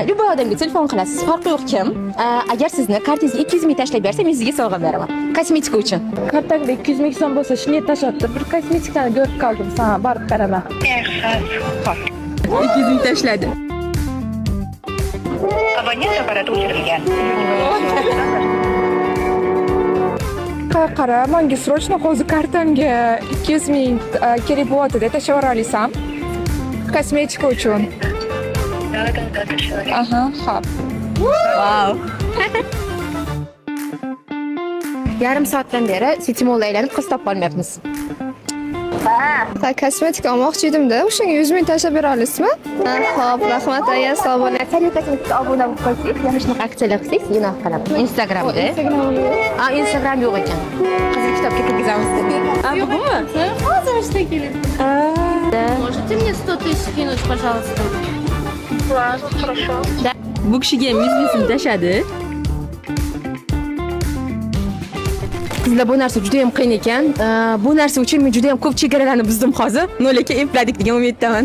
любой odamga telefon qilasiz, farqi yo'q kim. Agar sizni kartangizga 200 ming tashlab bersam, men sizga sovg'a beraman. Kosmetika uchun. Kartangda 200 ming so'm bo'lsa, shunday tashlatdi. Bir kosmetikani ko'rib qoldim, sana borib beraman. 200 ming tashladi. Abonent apparati o'chirilgan. Qara, menga срочно hozir kartamga 200 ming kerak bo'lyapti, tashlab olasan. Kosmetika uchun. Aha, xo'p. Wow. Yarim soatdan beri City Mall'da aylanib qiz topib olmayapmiz. Ha, kosmetika olmoqchi edim-da, o'shanga 100 ming tashlab bera olasizmi? Ha, xo'p, rahmat, aya, sog' bo'ling. Sariyat kosmetika obuna bo'lib qolsangiz, yana shunaqa aksiyalar qilsangiz, gunoh qilaman. Instagramda. Instagram yo'q ekan. Qizil kitobga kirgizamiz. Bugunmi? Hozir ishda keladi. Можете мне 100 тысяч скинуть, пожалуйста? Хорошо. Bu kishiga 100 ming so'm tashladi. Qizlar, bu narsa juda ham qiyin ekan. Bu narsa uchun men juda ham ko'p chegaralarni buzdim hozir. Nolga epladik degan umiddaman.